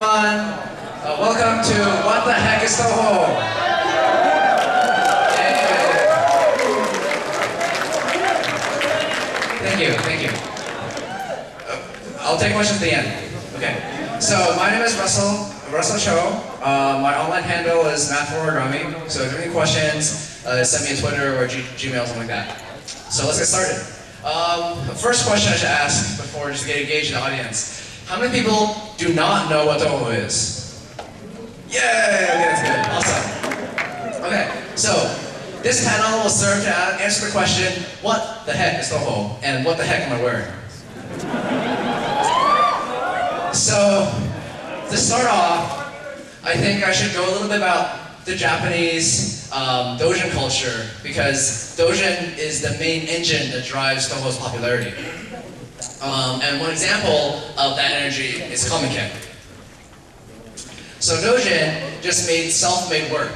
Welcome to What the Heck is Touhou? Thank you. I'll take questions at the end. Okay. So my name is Russell Chou. My online handle is math4origami. So if you have any questions, send me a Twitter or Gmail, something like that. So let's get started. First question I should ask before just getting engaged in the audience. How many people do not know what Touhou is? Yay! Okay, that's good. Awesome. Okay, so this panel will serve to answer the question, what the heck is Touhou? And what the heck am I wearing? So, to start off, I think I should go a little bit about the Japanese doujin culture, because doujin is the main engine that drives Touhou's popularity. And one example of that energy is komiken. So doujin just made self-made work.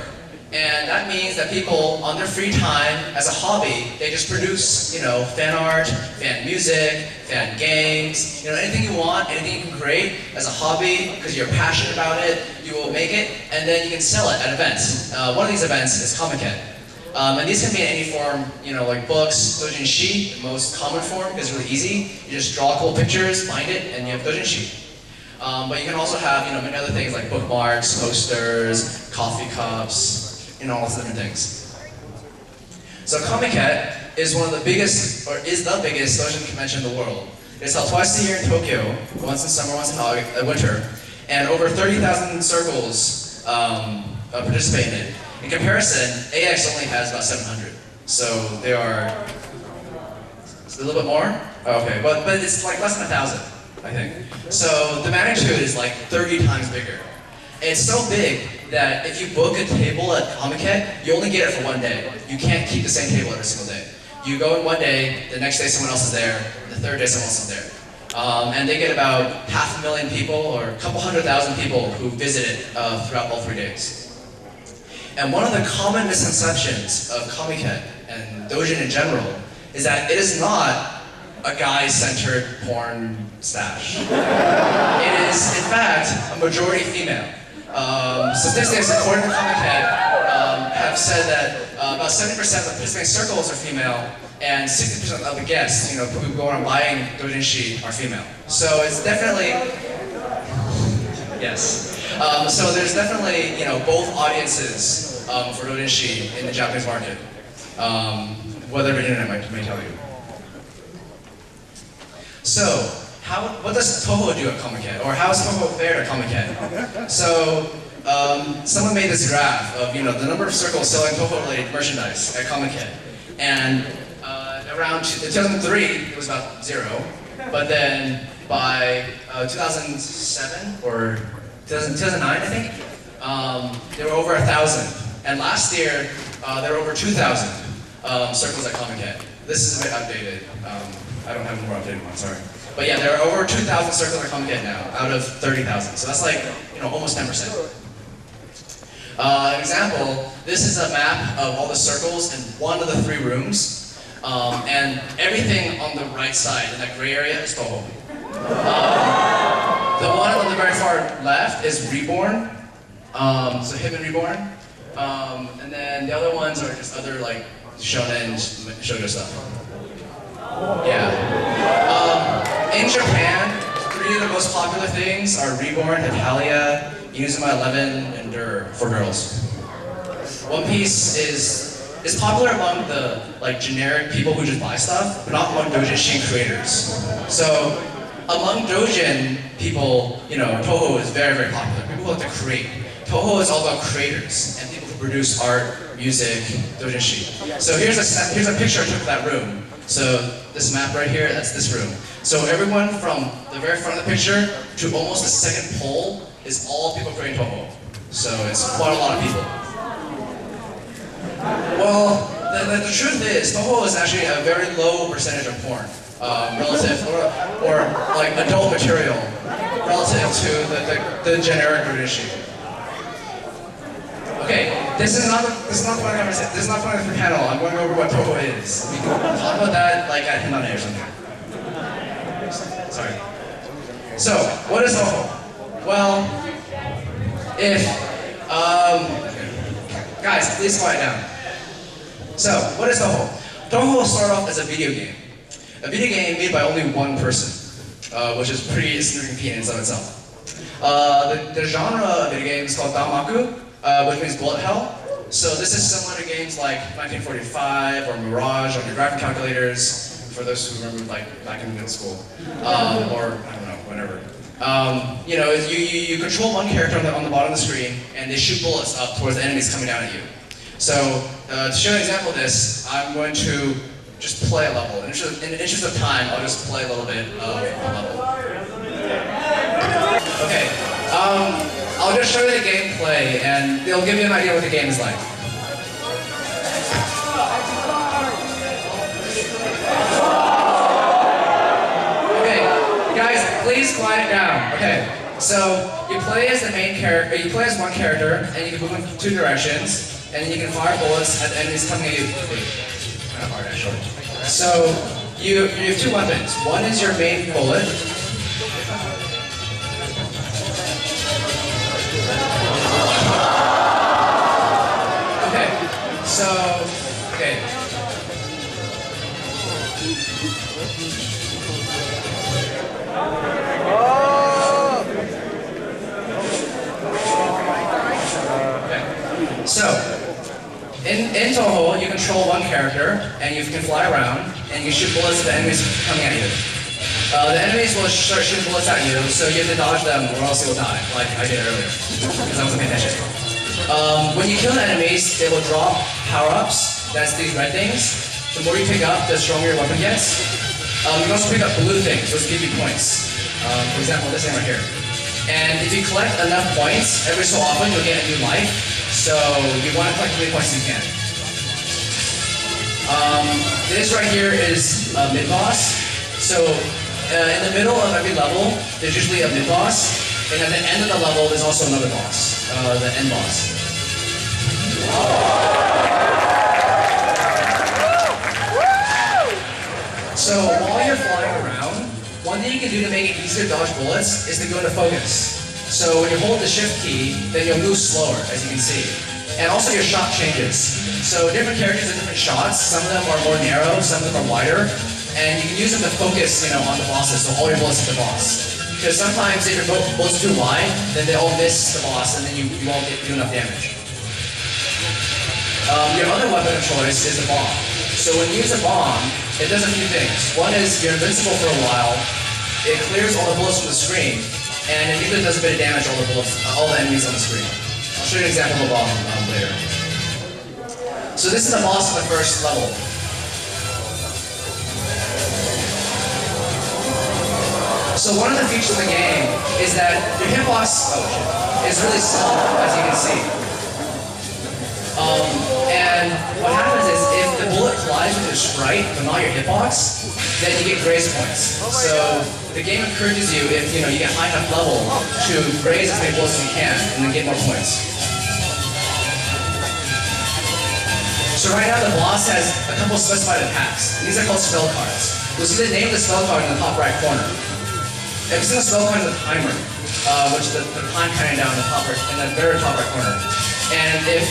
And that means that people, on their free time, as a hobby, they just produce, fan art, fan music, fan games, anything you want, anything you can create as a hobby, because you're passionate about it, you will make it, and then you can sell it at events. One of these events is komiken. And these can be in any form, like books, doujinshi, the most common form, because it's really easy. You just draw cool pictures, bind it, and you have doujinshi. But you can also have, many other things like bookmarks, posters, coffee cups, all those different things. So komiken is one of the biggest, or is the biggest doujin convention in the world. It's held twice a year in Tokyo, once in summer, once in winter, and over 30,000 circles participate in it. In comparison, AX only has about 700. So they are a little bit more? Oh, okay, but it's like less than 1,000, I think. So the magnitude is like 30 times bigger. It's so big that if you book a table at komiken, you only get it for one day. You can't keep the same table every single day. You go in one day, the next day someone else is there, the third day someone else is there. And they get about 500,000 people or a couple 100,000 people who visit it throughout all 3 days. And one of the common misconceptions of komiken and doujin in general is that it is not a guy-centered porn stash. It is, in fact, a majority female. Statistics according to komiken have said that about 70% of the participating circles are female, and 60% of the guests, who go on buying doujinshi are female. So it's definitely, yes. So there's definitely, both audiences for doujinshi in the Japanese market, whether the internet may tell you. So, what does Touhou do at komiken, or how is Touhou fared at komiken? So, someone made this graph of the number of circles selling Touhou-related merchandise at komiken, and around 2003 it was about 0, but then by 2007 or 2009, I think, there were over 1,000. And last year, there were over 2,000 circles at komiken. This is a bit outdated. I don't have a more updated one, sorry. But yeah, there are over 2,000 circles at komiken now, out of 30,000. So that's like, almost 10%. An example, this is a map of all the circles in one of the 3 rooms. And everything on the right side, in that gray area, is Touhou. The one on the very far left is Reborn, so Him and Reborn. And then the other ones are just other like shonen, shoujo stuff. Yeah. In Japan, 3 of the most popular things are Reborn, Hetalia, Inazuma 11, and Dur for girls. One Piece is popular among the generic people who just buy stuff, but not among doujinshi creators. So among doujin people, Touhou is very, very popular. People like to create. Touhou is all about creators and people who produce art, music, doujinshi. So here's a picture I took of that room. So this map right here, that's this room. So everyone from the very front of the picture to almost the second pole is all people creating Touhou. So it's quite a lot of people. Well, the truth is, Touhou is actually a very low percentage of porn, relative, or like adult material, relative to the generic doujinshi. Okay, this is not the point of conversation. This is not the point of the panel. I'm going over what Touhou is. We can talk about that like at Himane or something. Sorry. So, what is Touhou? Well, if, guys, please quiet down. So, what is Touhou? Touhou started off as a video game. A video game made by only one person, which is pretty significant in itself. The genre of video game is called Danmaku, which means bullet hell. So this is similar to games like 1945 or Mirage on your graphic calculators, for those who remember like back in middle school, or I don't know, whatever. You know, you control one character on the bottom of the screen, and they shoot bullets up towards the enemies coming down at you. So to show an example of this, I'm going to just play a level. In the interest of time, I'll just play a little bit of a level. Okay, I'll just show you the gameplay, and it'll give you an idea what the game is like. Okay, guys, please quiet down. Okay, so you play as the main character. You play as one character, and you can move in 2 directions, and you can fire bullets at the enemies coming at you. Kind of hard, actually. So you have 2 weapons. One is your main bullet. Okay. So, in Touhou, you control one character, and you can fly around, and you shoot bullets at the enemies coming at you. The enemies will start shooting bullets at you, so you have to dodge them, or else you'll die, like I did earlier, because I wasn't paying attention. When you kill the enemies, they will drop power-ups. That's these red things. The more you pick up, the stronger your weapon gets. You can also pick up blue things. Those give you points. For example, this thing right here. And if you collect enough points, every so often you'll get a new life. So you want to collect as many points as you can. This right here is a mid-boss. So in the middle of every level, there's usually a mid-boss. And at the end of the level, there's also another boss, the end boss. So while you're flying around, one thing you can do to make it easier to dodge bullets is to go into focus. So when you hold the shift key, then you'll move slower, as you can see. And also your shot changes. So different characters have different shots. Some of them are more narrow, some of them are wider. And you can use them to focus, on the bosses, so all your bullets hit the boss. Because sometimes if your bullets are too wide, then they all miss the boss, and then you won't do enough damage. Your other weapon of choice is a bomb. So when you use a bomb, it does a few things. One is you're invincible for a while. It clears all the bullets from the screen, and it usually does a bit of damage to all the enemies on the screen. I'll show you an example of a bomb later. So this is the boss of the first level. So one of the features of the game is that your hitbox is really small, as you can see. And what happens is if the bullet collides with your sprite, but not your hitbox, then you get graze points. So the game encourages you, if you get high enough level, to graze as many bullets as you can, and then get more points. So right now the boss has a couple specified attacks. These are called spell cards. You'll see the name of the spell card in the top right corner. Every single spell card is a timer, which is the time counting down in the very top right corner. And if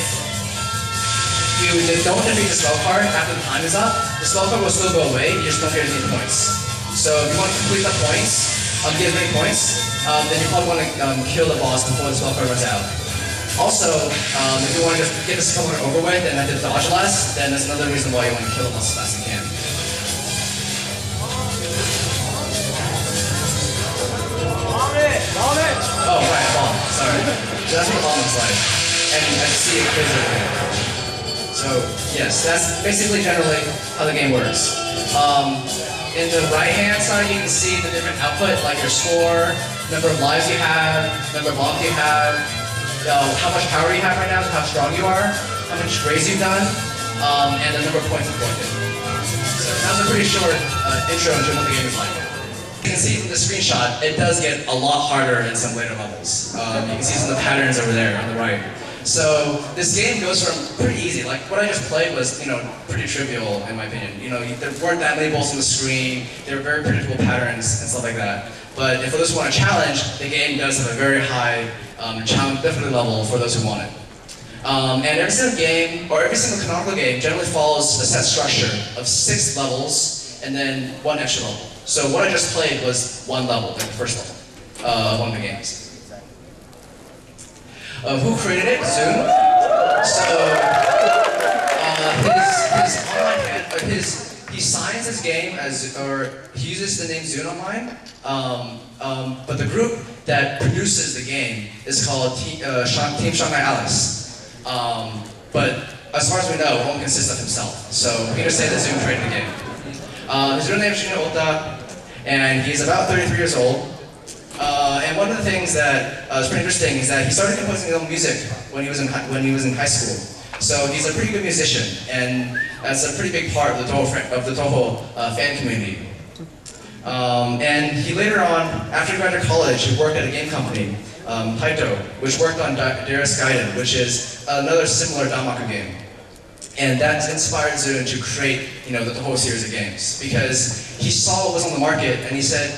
you don't defeat the spell card after the time is up, the spell card will still go away, you just don't get any points. So if you want to complete the points, get as many points, then you probably want to kill the boss before the spell card runs out. Also, if you want to just get the spell card over with and have to dodge less, then that's another reason why you want to kill the boss as fast as you can. Oh, right, bomb. Sorry. So that's what the bomb looks like. And I can see it clearly. So, yes, that's basically generally how the game works. In the right-hand side, you can see the different output, like your score, number of lives you have, number of bombs you have, how much power you have right now, how strong you are, how much graze you've done, and the number of points you've collected. So that was a pretty short intro into what the game is like. You can see from the screenshot, it does get a lot harder in some later levels. You can see some of the patterns over there on the right. So this game goes from pretty easy, like what I just played was, pretty trivial in my opinion. There weren't that many balls on the screen, there were very predictable patterns and stuff like that. But if those want a challenge, the game does have a very high definitely level for those who want it. And every single game, or every single canonical game, generally follows a set structure of 6 levels and then 1 extra level. So what I just played was 1 level, like the first level of one of the games. Who created it? Zoom. So he signs his game as, or he uses the name Zoom Online. But the group that produces the game is called Team Shanghai Alice. But as far as we know, it only consists of himself. So we can just say that Zoom created the game. His real name is Shinya Ota, and he's about 33 years old. And one of the things that is pretty interesting is that he started composing his own music when he was in high school. So he's a pretty good musician, and that's a pretty big part of the Touhou fan community. And he later on, after he graduated college, he worked at a game company, Taito, which worked on Darius Gaiden, which is another similar Danmaku game. And that inspired Zun to create, the Touhou series of games, because he saw what was on the market and he said,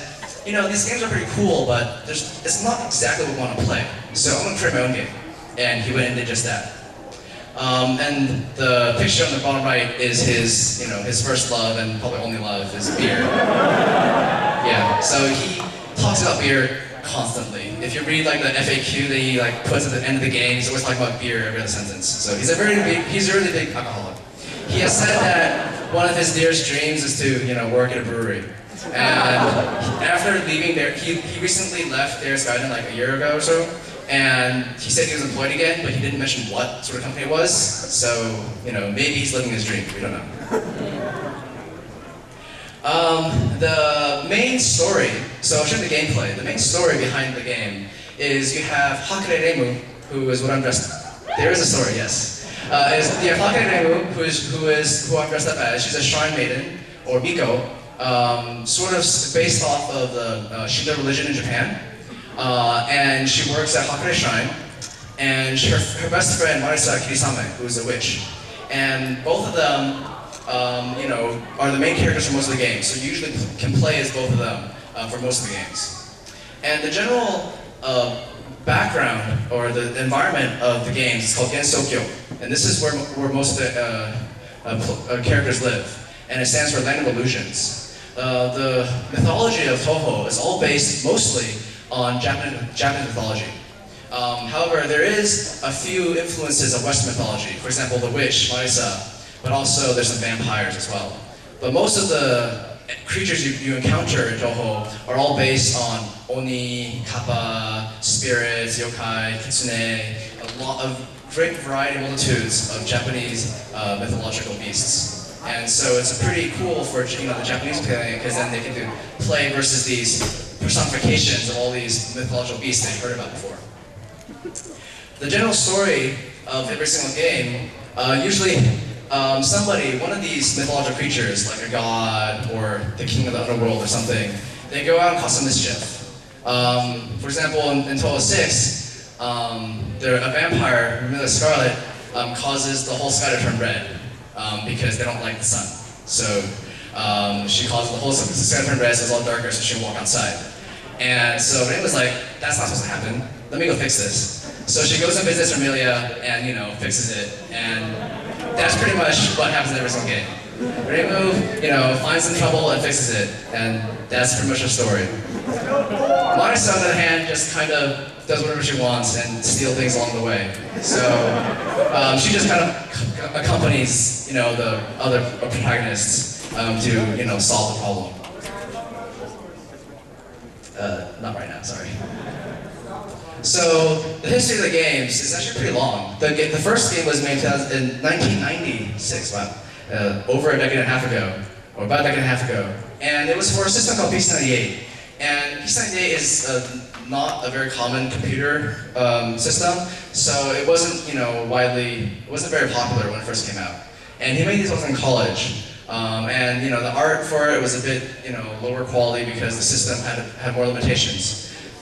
these games are pretty cool, but it's not exactly what we want to play. So I'm going to create my own game. And he went and did just that. And the picture on the bottom right is his first love and probably only love is beer. Yeah, so he talks about beer constantly. If you read the FAQ that he puts at the end of the game, he's always talking about beer every other sentence. So he's a really big alcoholic. He has said that one of his dearest dreams is to work at a brewery. And after leaving there, he recently left Darius Gaiden a year ago or so. And he said he was employed again, but he didn't mention what sort of company it was. So, maybe he's living his dream. We don't know. The main story, so I'll show you the gameplay. The main story behind the game is you have Hakure Reimu, who is what I'm dressed up. There is a story, yes. You have Hakure Reimu, who I'm dressed up as. She's a shrine maiden, or Miko, sort of based off of the Shinto religion in Japan. And she works at Hakure Shrine, and her best friend, Marisa Kirisame, who's a witch. And both of them, are the main characters for most of the games, so you usually can play as both of them for most of the games. And the general background, or the environment of the games is called Gensokyo, and this is where most of the characters live, and it stands for Land of Illusions. The mythology of Touhou is all based mostly on Japanese mythology. However, there is a few influences of Western mythology. For example, the witch, Marisa, but also there's some vampires as well. But most of the creatures you encounter in Touhou are all based on Oni, Kappa, spirits, yokai, kitsune, a lot of great variety of multitudes of Japanese mythological beasts. And so it's pretty cool for the Japanese playing, because then they can play versus these personifications of all these mythological beasts they've heard about before. The general story of every single game, usually one of these mythological creatures, like a god or the king of the underworld or something, they go out and cause some mischief. For example, in Touhou 6, a vampire, Ramila Scarlet, causes the whole sky to turn red because they don't like the sun. So she causes the whole sky to turn red, so it's all darker, so she can walk outside. And so Rain was like, that's not supposed to happen. Let me go fix this. So she goes and visits Ramilia and, fixes it. And that's pretty much what happens in every single game. Reimu, finds some trouble and fixes it. And that's pretty much her story. Marisa, on the other hand, just kind of does whatever she wants and steals things along the way. So she just kind of accompanies, the other protagonists to, solve the problem. Not right now, sorry. So the history of the games is actually pretty long. The first game was made in 1996, wow, over a decade and a half ago, or about a decade and a half ago. And it was for a system called PC-98. And PC-98 is not a very common computer system, so it wasn't, it wasn't very popular when it first came out. And he made these ones in college. And the art for it was a bit lower quality because the system had more limitations.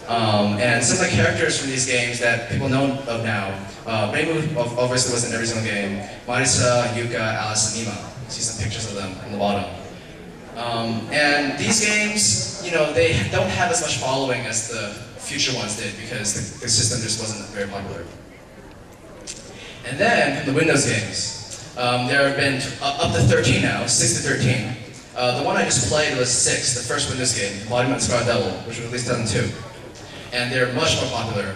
And some of the characters from these games that people know of now, Reimu obviously was in every single game. Marisa, Yuka, Alice, and Nima. You see some pictures of them on the bottom. And these games, they don't have as much following as the future ones did because the system just wasn't very popular. And then from the Windows games, there have been up to 13 now, 6 to 13. The one I just played was 6, the first Windows game, Embodiment Scarlet Devil, which was released in 2002. And they're much more popular.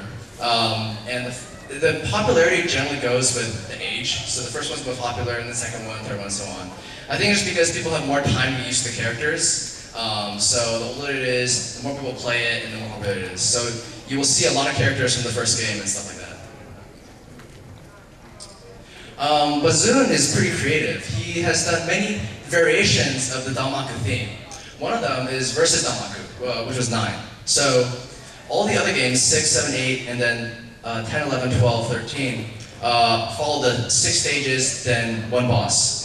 And the popularity generally goes with the age. So the first one's most popular, and the second one, third one, so on. I think it's because people have more time to get used to the characters. So the older it is, the more people play it, and the more popular it is. So you will see a lot of characters from the first game and stuff like that. But Zun is pretty creative. He has done many variations of the Danmaku theme. One of them is versus Danmaku, which was 9. So all the other games, 6, 7, 8, and then 10, 11, 12, 13, follow the 6 stages, then 1 boss.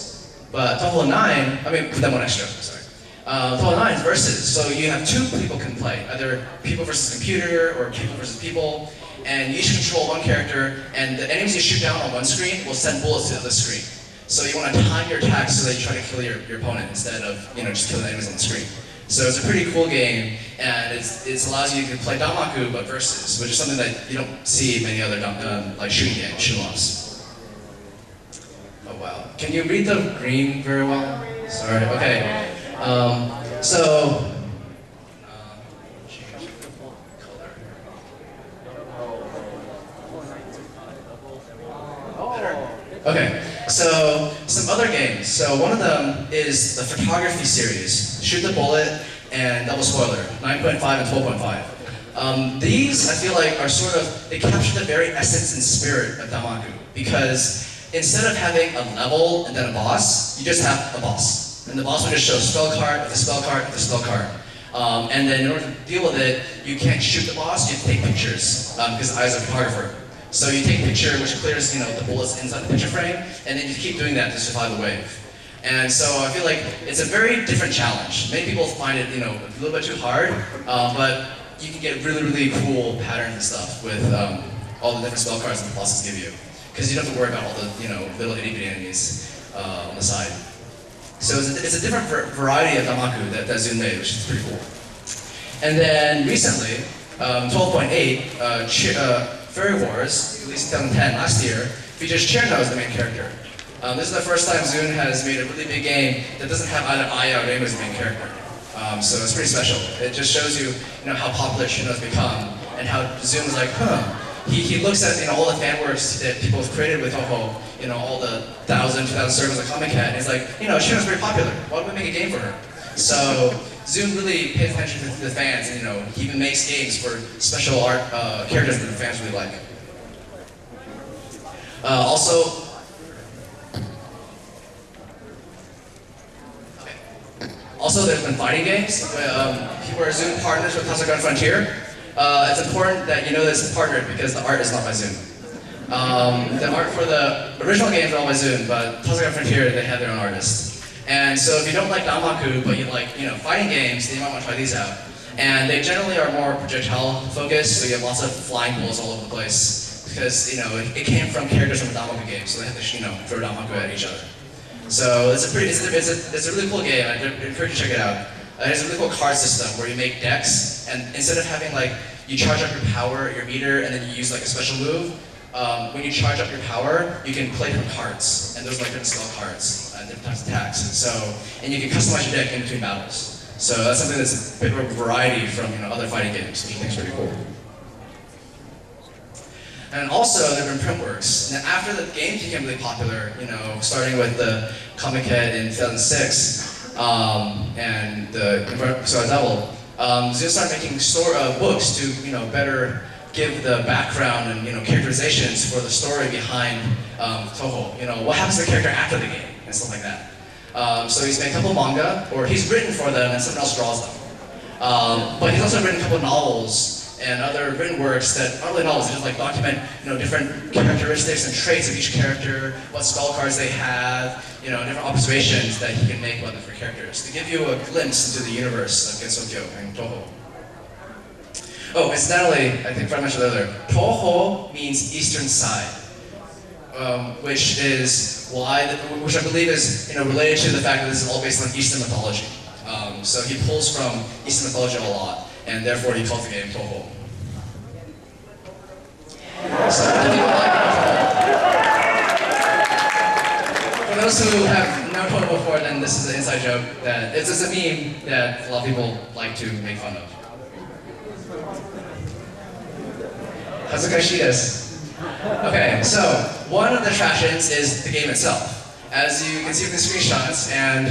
But Touhou 9, then 1 extra, sorry. Touhou 9 is versus, so you have 2 people can play, either people versus computer or people versus people, and you each control 1 character, and the enemies you shoot down on 1 screen will send bullets to the other screen. So you want to time your attacks so that you try to kill your opponent instead of just killing the enemies on the screen. So it's a pretty cool game, and it allows you to play Danmaku but versus, which is something that you don't see many other like shooting games, shoot-'em-ups. Oh wow. Can you read the green very well? Sorry, okay. Okay, so some other games. So one of them is the photography series, Shoot the Bullet and Double Spoiler, 9.5 and 12.5. These, I feel like, are they capture the very essence and spirit of Danmaku, because instead of having a level and then a boss, you just have a boss. And the boss will just show spell card after spell card after spell card. And then in order to deal with it, you can't shoot the boss, you have to take pictures, because the eye is a photographer. So you take a picture which clears the bullets inside the picture frame, and then you keep doing that to survive the wave. And so I feel like it's a very different challenge. Many people find it a little bit too hard, but you can get really, really cool patterns and stuff with all the different spell cards that the bosses give you. Because you don't have to worry about all the little itty-bitty enemies on the side. So it's a different variety of Danmaku that Zun made, which is pretty cool. And then recently, 12.8, Fairy Wars, released in 2010, last year, features Cherno as the main character. This is the first time Zun has made a really big game that doesn't have either Aya or Rei as the main character. So it's pretty special. It just shows you, how popular Cherno has become, and how Zun is like, He looks at all the fan works that people have created with Touhou, all the 1,000, 2,000 servers of Comic Cat, and he's like, Cherno's very popular. Why don't we make a game for her? So Zun really pays attention to the fans, and he even makes games for special art characters that the fans really like. Also, there's been fighting games where Zun partners with Touhou Frontier. It's important that you know that it's partnered because the art is not by Zun. The art for the original games are all by Zun, but Touhou Frontier, they have their own artists. And so if you don't like Danmaku, but you like fighting games, then you might want to try these out. And they generally are more projectile focused, so you have lots of flying bullets all over the place. Because it came from characters from the Danmaku game, so they have to throw Danmaku at each other. So it's a really cool game. I encourage you to check it out. It has a really cool card system where you make decks, and instead of having you charge up your power, your meter, and then you use a special move, when you charge up your power, you can play different cards, and those are different spell cards and different types of attacks. And you can customize your deck in between battles. So that's something that's a bit of a variety from other fighting games, which I think is pretty cool. And also, there have been printworks. Now, after the games became really popular, starting with the Comic Head in 2006 and the Scarlet Devil, Zun started making books to better give the background and characterizations for the story behind Touhou. What happens to the character after the game and stuff like that. So he's made a couple of manga, or he's written for them and someone else draws them. But he's also written a couple of novels and other written works that aren't really novels. They just document different characteristics and traits of each character, what spell cards they have, different observations that he can make about different characters to give you a glimpse into the universe of Gensokyo and Touhou. Oh, incidentally, I think I mentioned earlier, Touhou means eastern side, which I believe is related to the fact that this is all based on Eastern mythology. So he pulls from Eastern mythology a lot, and therefore he calls the game Touhou. So people like Touhou. For those who have known Touhou before, then this is an inside joke that it's a meme that a lot of people like to make fun of. Hazukashi desu. Okay, so one of the attractions is the game itself. As you can see from the screenshots and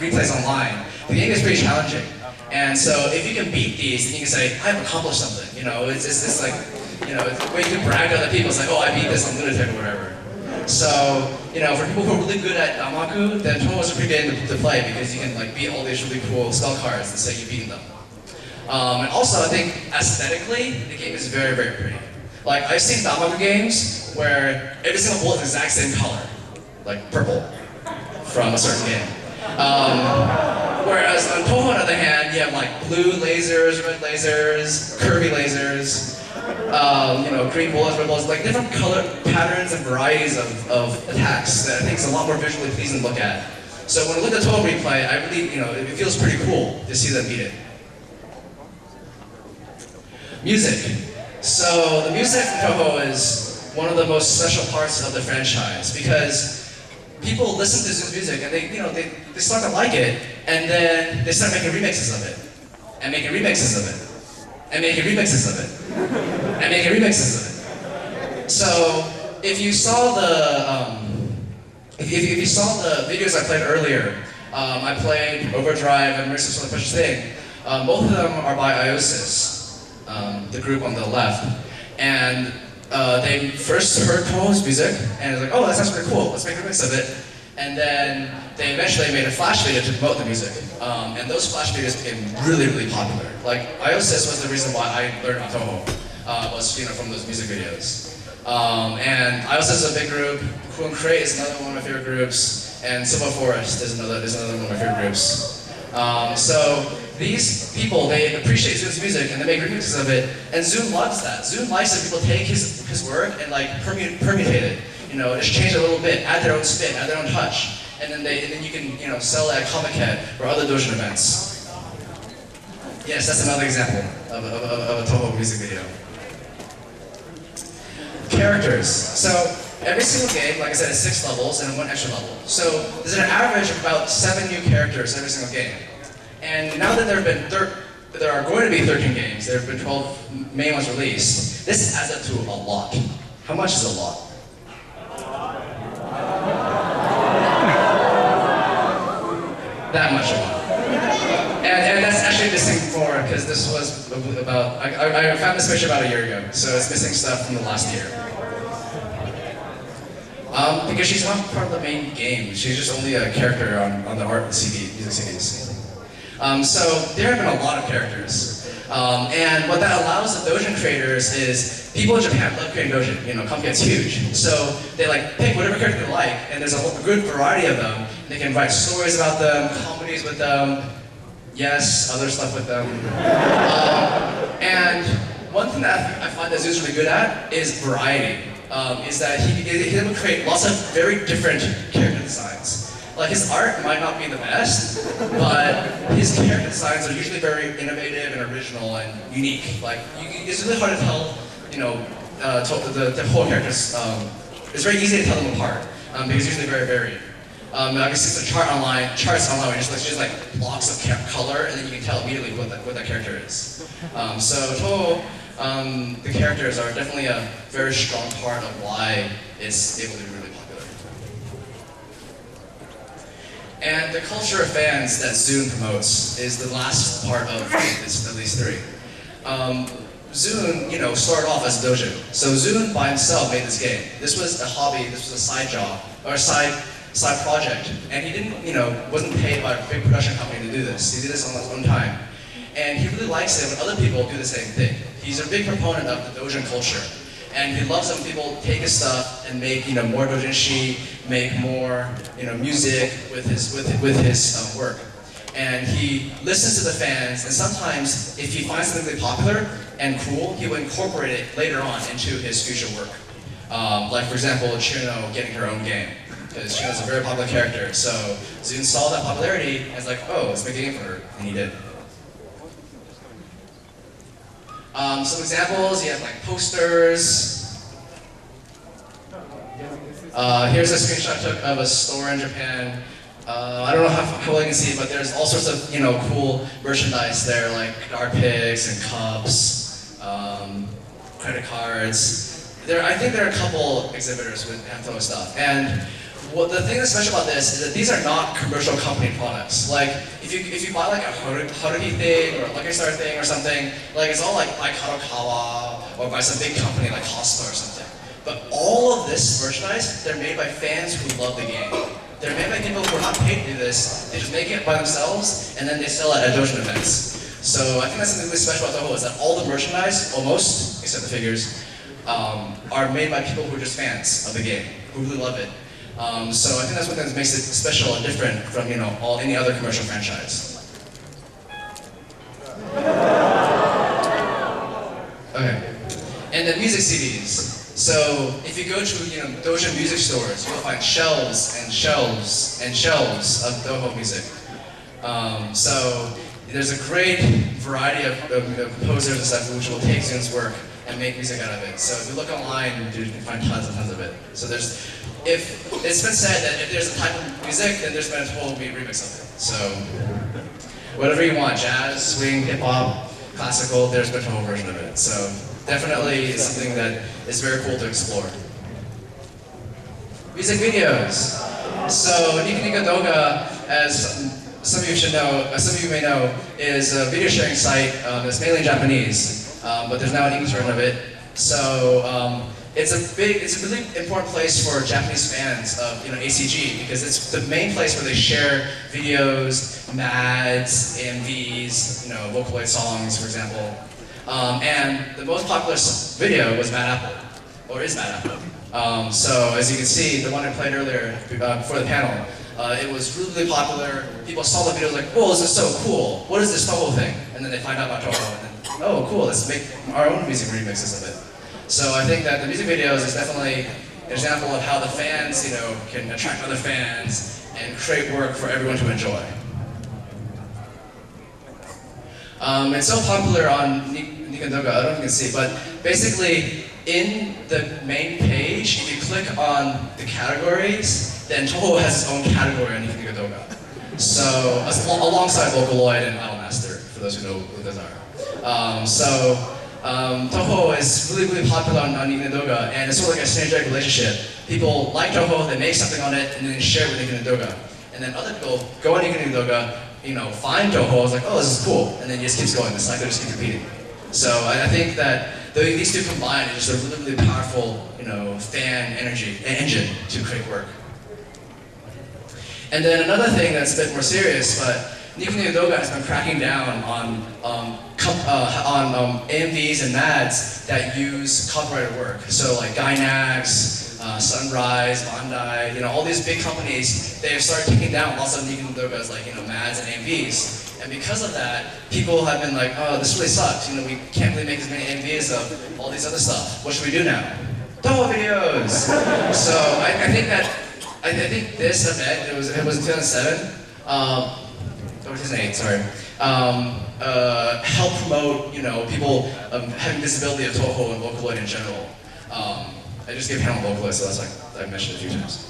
replays online, the game is pretty challenging. And so if you can beat these, then you can say, I've accomplished something. You know, it's like, you know, it's a way to brag to other people. It's like, oh, I beat this, I'm lunatic or whatever. So, you know, for people who are really good at Damaku, then Touhou is a pretty good game to play because you can like beat all these really cool spell cards and say you've beaten them. And also, I think aesthetically, the game is very, very pretty. Like, I've seen Damaku games where every single bullet is the exact same color, like purple, from a certain game. Whereas on Touhou, on the other hand, you have like blue lasers, red lasers, curvy lasers, you know, green bullets, red bullets, like different color patterns and varieties of attacks that I think is a lot more visually pleasing to look at. So when I look at Touhou replay, I really, you know, it feels pretty cool to see them beat it. Music. So the music from Touhou is one of the most special parts of the franchise because people listen to Zoom's music and they, you know, they start to like it, and then they start making remixes of it, and making remixes of it, and making remixes of it, and making remixes of it. So if you saw the if you saw the videos I played earlier, I played Overdrive and Mercy for the Precious Thing. Both of them are by Iosis, the group on the left, and they first heard Touhou's music and was like, oh, that sounds pretty cool, let's make a remix of it. And then they eventually made a flash video to promote the music. And those flash videos became really, really popular. Like, Iosis was the reason why I learned about Touhou, was, you know, from those music videos. And Iosis is a big group. Cool and Crate is another one of my favorite groups. And Silver Forest is another one of my favorite groups. So these people, they appreciate Zoom's music and they make remixes of it, and Zoom loves that. Zoom likes that people take his work and like permutate it. You know, just change it a little bit, add their own spin, add their own touch, and then you can, you know, sell it at Comic Head or other Dojin events. Yes, that's another example of a Touhou music video. Characters. So every single game, like I said, is 6 levels and 1 extra level. So there's an average of about 7 new characters every single game. And now that there are going to be 13 games, there have been 12 main ones released, this adds up to a lot. How much is a lot? That much a lot. And that's actually missing more, because this was about, I found this picture about a year ago, so it's missing stuff from the last year. Because she's not part of the main game, she's just only a character on the art CD, music CDs. So there have been a lot of characters. And what that allows the Dojin creators is, people in Japan love creating Dojin, you know, Comic Head's huge. So they like pick whatever character they like, and there's a good variety of them. They can write stories about them, comedies with them, yes, other stuff with them. And one thing that I find that Zoo's really good at is variety. Is that he will create lots of very different character designs. Like, his art might not be the best, but his character designs are usually very innovative and original and unique. Like, it's really hard to tell, you know, the whole characters. It's very easy to tell them apart because it's usually very varied. I can see some charts online, where just like blocks of color, and then you can tell immediately what that character is. So Touhou, the characters are definitely a very strong part of why it's able to be really popular. And the culture of fans that Zoom promotes is the last part of these 3. Zoom, you know, started off as a dojo. So Zoom by himself made this game. This was a hobby, this was a side job, or a side project. And he didn't, you know, wasn't paid by a big production company to do this. He did this on his own time. And he really likes it when other people do the same thing. He's a big proponent of the Dojin culture. And he loves when people take his stuff and make, you know, more doujinshi, make more, you know, music with his work. And he listens to the fans, and sometimes if he finds something really popular and cool, he will incorporate it later on into his future work. Like, for example, Chuno getting her own game, because Chuno's a very popular character. So Zoom saw that popularity and was like, oh, let's make a game for her, and he did. Some examples, you have like posters, Here's a screenshot I took of a store in Japan. I don't know how well you can see, but there's all sorts of cool merchandise there, like dart pigs and cups, credit cards. I think there are a couple exhibitors with Touhou stuff. And the thing that's special about this is that these are not commercial company products. Like if you buy like a Haruhi thing or a Lucky Star thing or something, like it's all like Kadokawa or by some big company like Costco or something. But all of this merchandise, they're made by fans who love the game. They're made by people who are not paid to do this. They just make it by themselves and then they sell it at Dojin events. So I think that's something really special about Touhou is that all the merchandise, almost, except the figures, are made by people who are just fans of the game, who really love it. So I think that's what makes it special and different from any other commercial franchise. Okay, and then music CDs. So if you go to Dojin music stores, you'll find shelves and shelves and shelves of Touhou music. So there's a great variety of composers and stuff which will take Zun's work and make music out of it. So if you look online, you can find tons and tons of it. So it's been said that if there's a type of music, then there's been a whole remix of it. So whatever you want, jazz, swing, hip hop, classical, there's been a whole version of it. So definitely it's something that is very cool to explore. Music videos. So Nika Doga, as some of you should know, some of you may know, is a video sharing site that's mainly in Japanese, but there's now an English version of it. So it's a really important place for Japanese fans of ACG because it's the main place where they share videos, MADs, AMVs, Vocaloid songs, for example. And the most popular video was Mad Apple, or is Mad Apple. So as you can see, the one I played earlier before the panel, it was really popular. People saw the video like, "Whoa, this is so cool! What is this Touhou thing?" And then they find out about Touhou, and then, "Oh, cool! Let's make our own music remixes of it." So I think that the music videos is definitely an example of how the fans, can attract other fans and create work for everyone to enjoy. It's so popular on Nikondoga, I don't know if you can see, but basically in the main page, if you click on the categories, then Touhou has its own category on Nikondoga. So alongside Vocaloid and Idolmaster, for those who know who those are. Touhou is really popular on Nikondoga, and it's sort of like a synergetic relationship. People like Touhou, they make something on it, and then share it with Nikondoga. And then other people go on Nikondoga, find Touhou, it's like, oh, this is cool, and then it just keeps going. The cycle just keeps repeating. So I think that these two combined is just a really powerful, fan engine to create work. And then another thing that's a bit more serious, but Nikondoga has been cracking down on AMVs and MADs that use copyrighted work. So like Gainax, Sunrise, Bandai, all these big companies, they have started taking down lots of Nikondogas like MADs and AMVs. And because of that, people have been like, oh, this really sucks. We can't really make as many AMVs of all these other stuff. What should we do now? Touhou videos. So I think this event, it was in 2007. 2008, sorry. Help promote, people having visibility of Touhou and Vocaloid in general. I just gave panel Vocaloid, so that's like I mentioned a few times.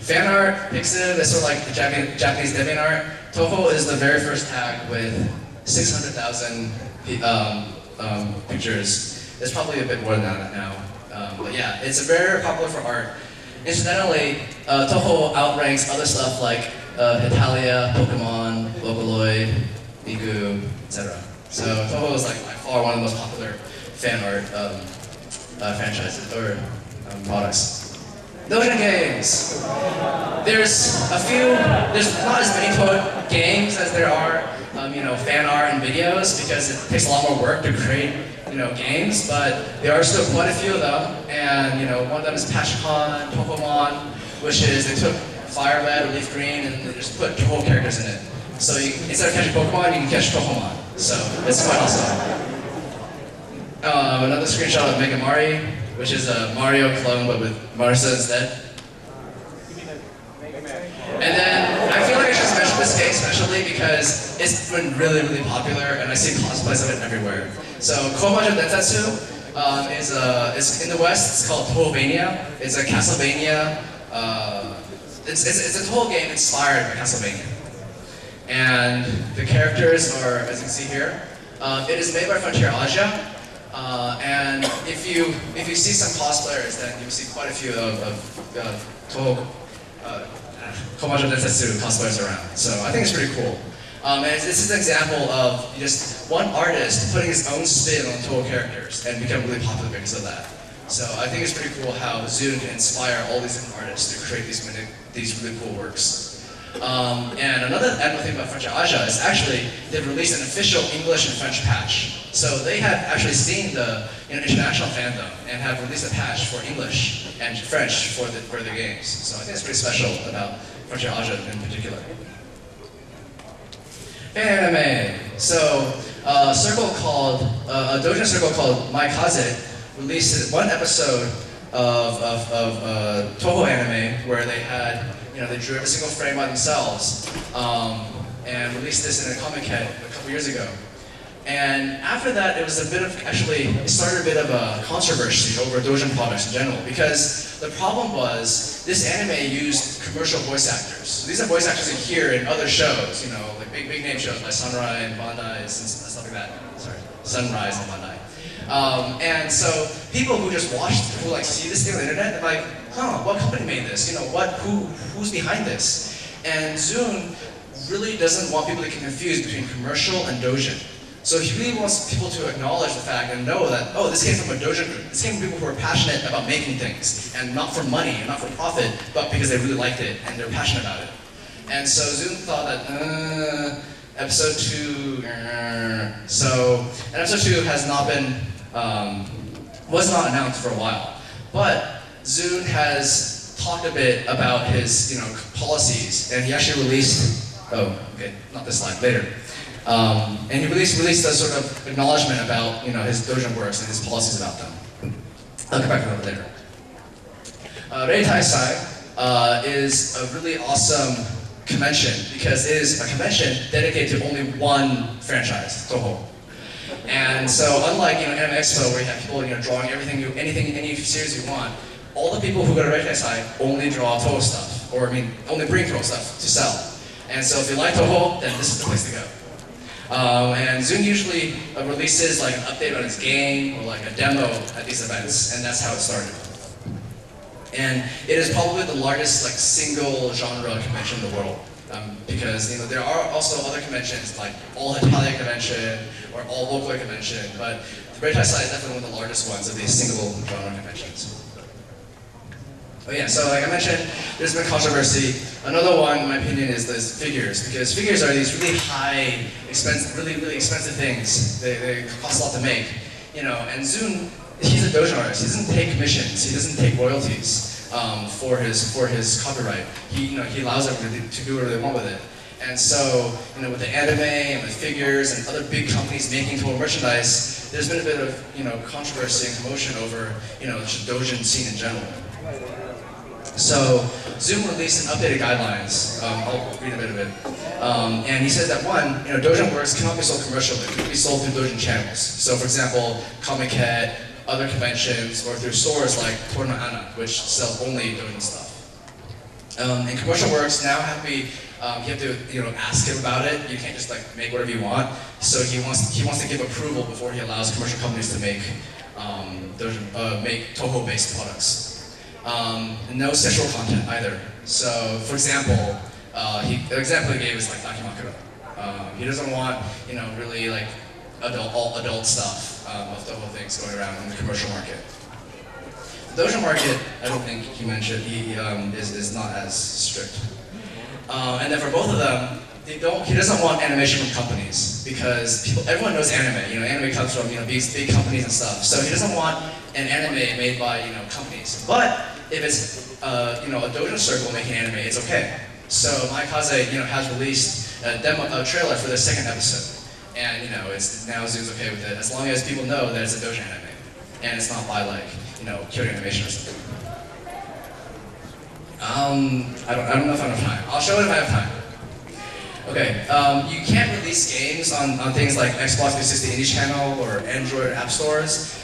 Fan art, Pixiv, that's sort of like the Japanese DeviantArt. Touhou is the very first tag with 600,000 pictures. There's probably a bit more than that now. But yeah, it's very popular for art. Incidentally, Touhou outranks other stuff like Hetalia, Pokemon, Vocaloid, Miku, etc. So Touhou is like by far one of the most popular fan art franchises or products. Dojin games. There's not as many Touhou games as there are, fan art and videos because it takes a lot more work to create, games, but there are still quite a few of them. And, one of them is Pachikon, Pokemon, which is they took Fire Red or Leaf Green and they just put Touhou characters in it. So instead of catching Pokemon, you can catch Pokemon. So it's quite awesome. Another screenshot of Mega Mari, which is a Mario clone but with Marisa instead. And then I feel like I should mention this game especially because it's been really popular and I see cosplays of it everywhere. So Komajo Densetsu is in the West. It's called Touhou. It's a Castlevania. It's a Touhou game inspired by Castlevania. And the characters are, as you can see here, it is made by Frontier Asia. And if you see some cosplayers, then you'll see quite a few of Touhou Komajo Densetsu cosplayers around. So I think it's pretty cool. And this is an example of just one artist putting his own spin on Touhou characters and become really popular because of that. So I think it's pretty cool how Zune can inspire all these different artists to create these really cool works. And another thing about French Asia is actually they've released an official English and French patch. So they have actually seen the international fandom and have released a patch for English and French for their games. So I think it's pretty special about French Asia in particular. Fan anime. So a doujin circle called My Kaze released one episode of Touhou anime where they had, they drew every single frame by themselves and released this in a comic kit a couple years ago. And after that, it started a bit of a controversy over doujin products in general because the problem was this anime used commercial voice actors. So these are voice actors you hear in other shows, like big name shows like Sunrise and Bandai and stuff like that. Sorry, Sunrise and Bandai. And so people who just see this thing on the internet, they're like, what company made this? Who's behind this? And Zune really doesn't want people to get confused between commercial and doujin. So he really wants people to acknowledge the fact and know that, this came from a doujin group. This came from people who are passionate about making things, and not for money, and not for profit, but because they really liked it, and they're passionate about it. And so Zune thought that, episode 2, so, and episode 2 has not been, was not announced for a while. But Zune has talked a bit about his, policies, and he actually released, not this slide, later. And he released a sort of acknowledgement about, his doujin works and his policies about them. I'll come back to that later. Reitaisai is a really awesome convention because it is a convention dedicated to only one franchise, Touhou. And so unlike Anime Expo where you have people drawing any series you want, all the people who go to Reitaisai only draw Touhou stuff, only bring Touhou stuff to sell. And so if you like Touhou, then this is the place to go. And Zune usually releases like an update on his game or like a demo at these events, and that's how it started. And it is probably the largest single genre convention in the world. Because there are also other conventions like All Italia Convention or All Local Convention, but the Reitaisai is definitely one of the largest ones of these single genre conventions. Oh yeah, so like I mentioned, there's been controversy. Another one, in my opinion, is figures, because figures are these really high, really expensive things. They cost a lot to make, And Zune, he's a doujin artist. He doesn't take commissions. He doesn't take royalties for his copyright. He allows everyone to do whatever they want with it. And so, with the anime and the figures and other big companies making Touhou merchandise, there's been a bit of controversy and commotion over the doujin scene in general. So Zune released an updated guidelines. I'll read a bit of it. And he says that one, doujin works cannot be sold commercially. It can be sold through doujin channels. So for example, Comic-Con, other conventions, or through stores like Torno Anna, which sells only doujin stuff. And commercial works now have to be, you have to ask him about it. You can't just make whatever you want. So he wants to give approval before he allows commercial companies to make Touhou-based products. No sexual content either. So, for example, the example he gave is Dakimakura. He doesn't want, really all adult stuff of Touhou things going around in the commercial market. The doujin market, I don't think he mentioned, is not as strict. And then for both of them, he doesn't want animation from companies because everyone knows anime. Anime comes from these big companies and stuff. So he doesn't want an anime made by companies. But if it's a doujin circle making anime, it's okay. So My Kaze has released a trailer for the second episode, and it's now Zune's okay with it as long as people know that it's a doujin anime and it's not by Kyoto Animation or something. I don't know if I have time. I'll show it if I have time. Okay, you can't release games on things like Xbox 360 Indie Channel or Android app stores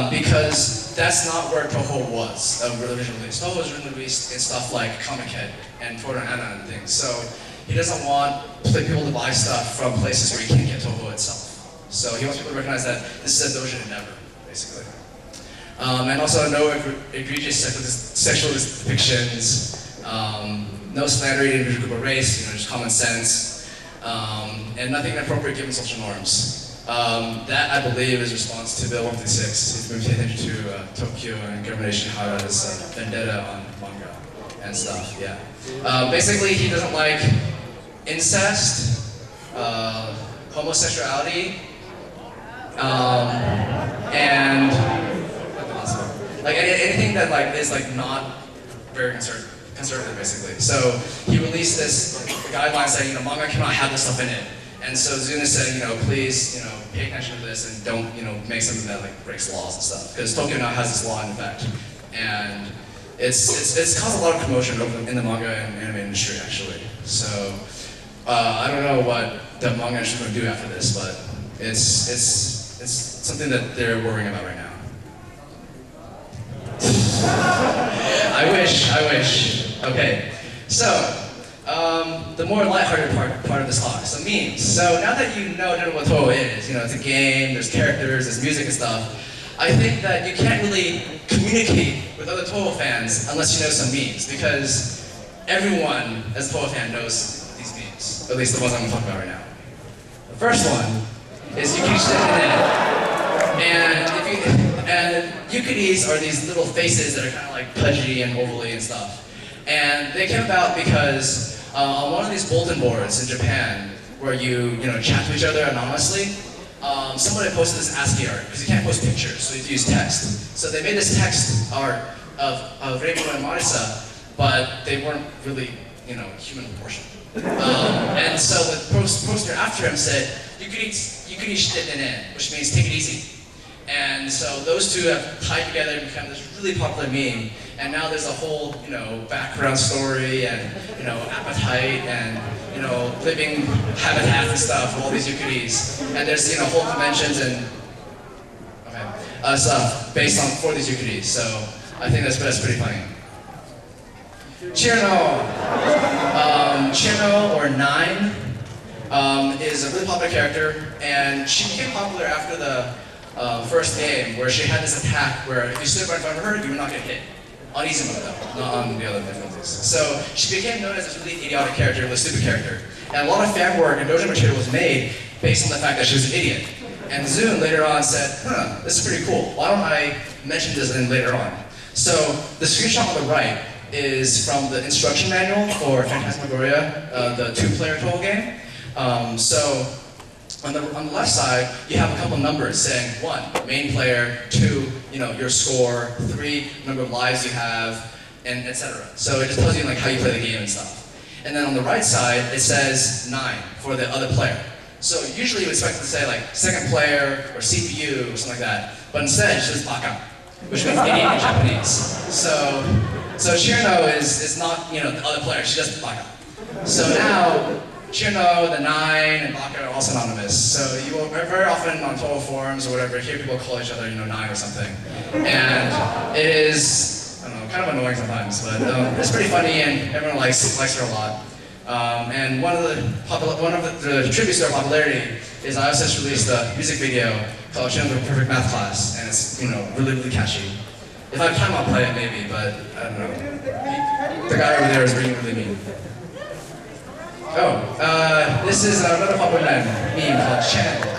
because that's not where Touhou was originally released. Touhou was originally released in stuff like Comic Head and Photo Anna and things. So he doesn't want people to buy stuff from places where you can't get Touhou itself. So he wants people to recognize that this is a doujin endeavor, basically. And also no egregious sexual depictions, no slandering individual group or race, just common sense, and nothing inappropriate given social norms. That, I believe, is response to Bill 156. If we pay attention to Tokyo and Governor Ishihara's vendetta on manga and stuff, yeah. Basically, he doesn't like incest, homosexuality, and like anything that is not very conservative, basically. So he released this guideline saying, manga cannot have this stuff in it. And so Zuna said, please, pay attention to this and don't, make something that breaks laws and stuff. Because Tokyo now has this law in effect, and it's caused a lot of commotion in the manga and anime industry, actually. So I don't know what the manga industry is going to do after this, but it's something that they're worrying about right now. I wish. Okay, so the more lighthearted part of this talk, so memes. So now that you know what Touhou is, it's a game, there's characters, there's music and stuff, I think that you can't really communicate with other Touhou fans unless you know some memes, because everyone as a Touhou fan knows these memes, at least the ones I'm going to talk about right now. The first one is Yukiri. And yukiris are these little faces that are kind of like pudgy and ovally and stuff. And they came about because on one of these bulletin boards in Japan, where you chat to each other anonymously, somebody posted this ASCII art, because you can't post pictures, so you have to use text. So they made this text art of Reiko and Marisa, but they weren't really, human proportion. And so the poster after him said, Yukiri shite ne, which means take it easy. And so those two have tied together and become this really popular meme. And now there's a whole, background story and, appetite and, living habitat and stuff for all these yukiris. And there's, whole conventions and stuff based on for these yukiris. So I think that's pretty funny. Chirno. Chirno, or Nine, is a really popular character, and she became popular after the first game, where she had this attack where if you stood right in front of her, you would not get hit. On easy mode though, not on the other difficulties. So she became known as this really idiotic character, really stupid character. And a lot of fan work and doujin material was made based on the fact that she was an idiot. And Zune later on said, this is pretty cool. Why don't I mention this later on? So the screenshot on the right is from the instruction manual for Phantasmagoria, the two-player Touhou game. So on the left side, you have a couple numbers saying 1, main player, 2, your score, 3, number of lives you have, and etc. So it just tells you how you play the game and stuff. And then on the right side, it says 9 for the other player. So usually you would expect it to say second player or CPU or something like that, but instead it says baka, which means idiot in Japanese. So Chirno is not the other player, she's just baka. So now Chirno, the 9, and Baka are all synonymous. So you will very often on Touhou forums or whatever hear people call each other 9 or something. And it is, I don't know, kind of annoying sometimes, but it's pretty funny and everyone likes her a lot. And one of the tributes to her popularity is I also just released a music video called Chirno the Perfect Math Class, and it's really catchy. If I have time, I'll play it maybe, but I don't know. The guy over there is really mean. Oh, this is another popular meme called Chen.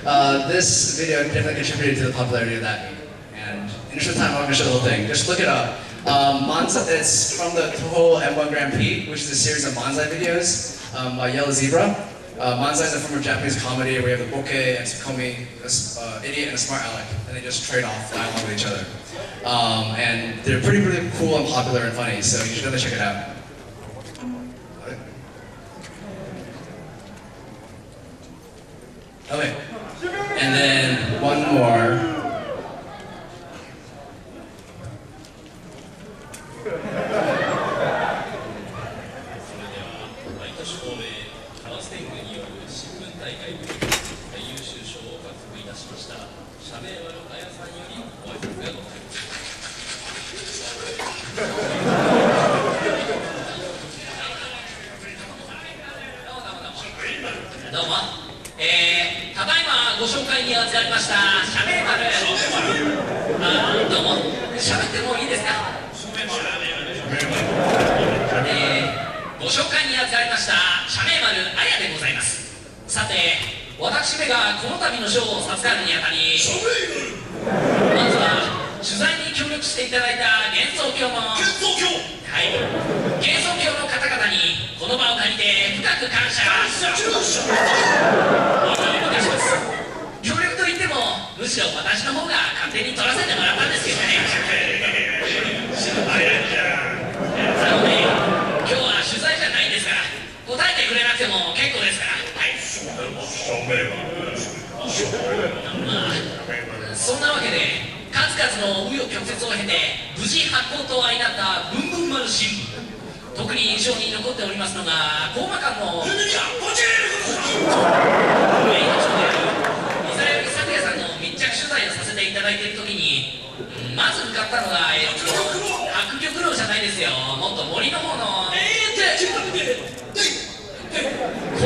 this video definitely contributed to the popularity of that meme. And in the interest of time, I'm going to show the whole thing. Just look it up. It's from the Touhou M1 Grand Prix, which is a series of manzai videos by Yellow Zebra. Manzai is a form of Japanese comedy where you have the bokeh and tsukomi, an idiot and a smart aleck, and they just trade off dialogue with each other. And they're pretty cool and popular and funny, so you should definitely check it out. Okay, and then one more.ただいまご紹介に預かりました社名丸、どうも喋ってもいいですか。ご紹介に預かりました社名丸あやでございます。さて私めがこの度の賞を授かるにあたり、まずは取材に協力していただいた幻想郷の幻想郷の方々にこの場を借りて深く感謝お願いいたします。協力といってもむしろ私の方が勝手に取らせてもらったんですけどね。今日は取材じゃないんですから答えてくれなくても結構ですから。はい、まあそんなわけで数々の紆余曲折を経て無事発行と相なった文文丸新聞、特に印象に残っておりますのがコーマ館のメイン長である伊沢より咲夜さんの密着取材をさせていただいている時に、まず向かったのが白玉楼じゃないですよ、もっと森の方のコ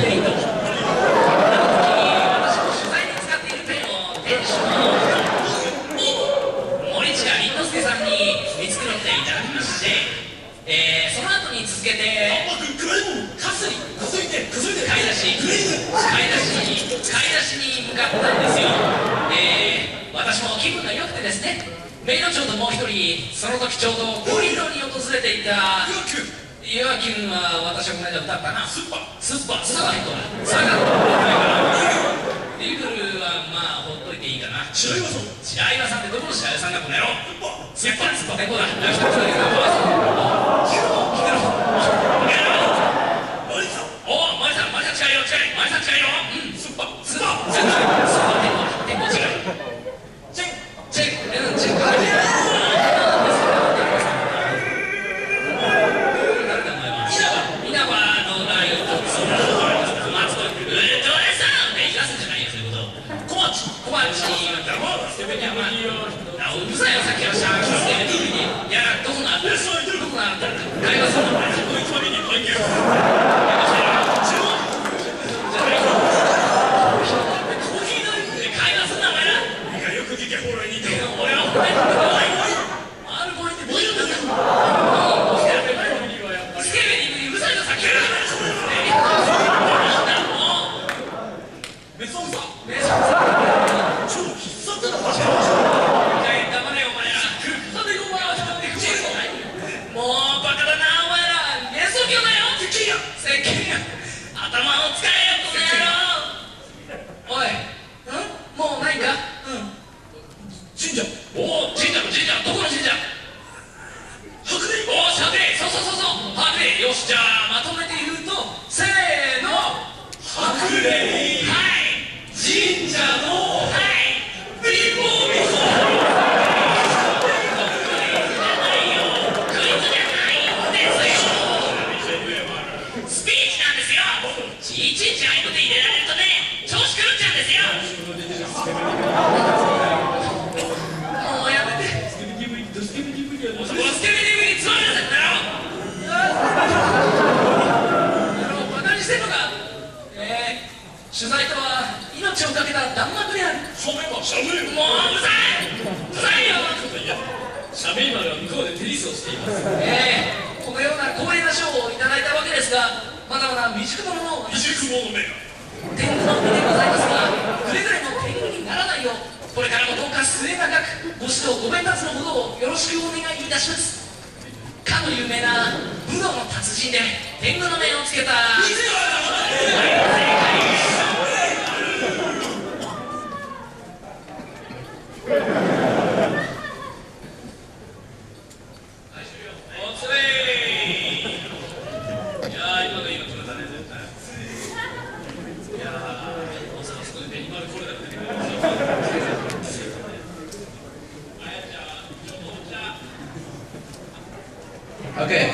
リンと私も取材に使っているペンを店主のさんに見繕っていただきまして、その後に続けてかすり買い出しに向かったんですよ。私も気分が良くてですね、メイド長ともう一人その時ちょうど高林堂に訪れていたユアキンは私はこの間歌ったなスッパサガットだリグルはまあほっといていいかな。白岩さんってどこの白岩さんがこの野郎スッパ猫だ。おマリさん近いよスッパ猫近いチェックうるさいよ、さっきのシャークステレビにいや、どこがあったら会話するのかこいつまでに会話すんな、お前らいいかよく聞け、ほらにいて俺はほらにいてRボイってボイルなんだスケベにうるさいぞ、さっきからメソンさ超必殺だ頭を使えよ、この野郎。おい、もうないか。神社。おお、神社、どこの神社。白霊。おお、白霊、そう白霊。よし、じゃあまとめて言うとせーの白霊。はい、神社の貧乏いちいちああいうこと入れられるとね、調子狂っちゃうんですよ。もうやめて。スケベ DVD つまみなさい、バカにしてんのか。取材とは命をかけた弾幕である。もううるさいよ。社名丸は向こうでテニスをしています。このような光栄な賞をいただいたわけですが、まだまだ未熟なものを天狗の身でございますが、くれぐれもご指導ご鞭達のほどをよろしくお願いいたします。かの有名な武道の達人で天狗の面をつけたOkay,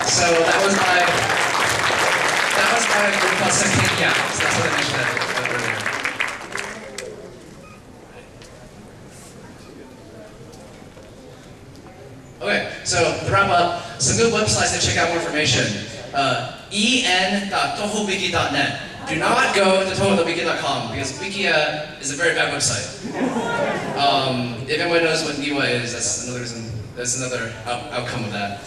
so that was my group called Second Yeah, so that's what I mentioned earlier. Okay, so to wrap up, some good websites to check out more information. en.touhoubiki.net. Do not go to touhoubiki.com because Wikia is a very bad website. If anyone knows what Niwa is, that's another reason. That's another outcome of that.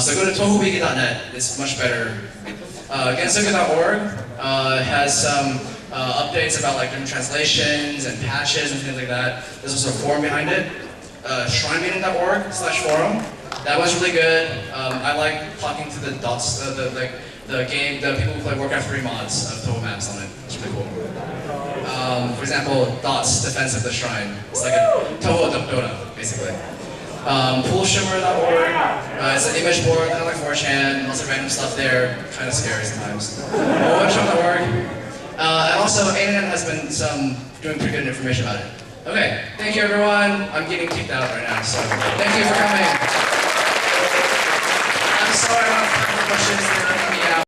So go to touhoubiki.net. It's much better. Gensoku.org has some updates about like different translations and patches and things like that. There's also a forum behind it. Shrinemeeting.org/forum. That was really good. I like talking to the dots, the people who play Warcraft 3 mods of Touhou maps on it. It's really cool. For example, Dots, Defense of the Shrine. It's like a Touhou Dota, basically. Poolshimmer.org. It's an image board, kind of like 4chan, lots of random stuff there, kind of scary sometimes. Webshop.org. And also, ANN has been doing pretty good information about it. Okay, thank you everyone. I'm getting kicked out right now, so thank you for coming.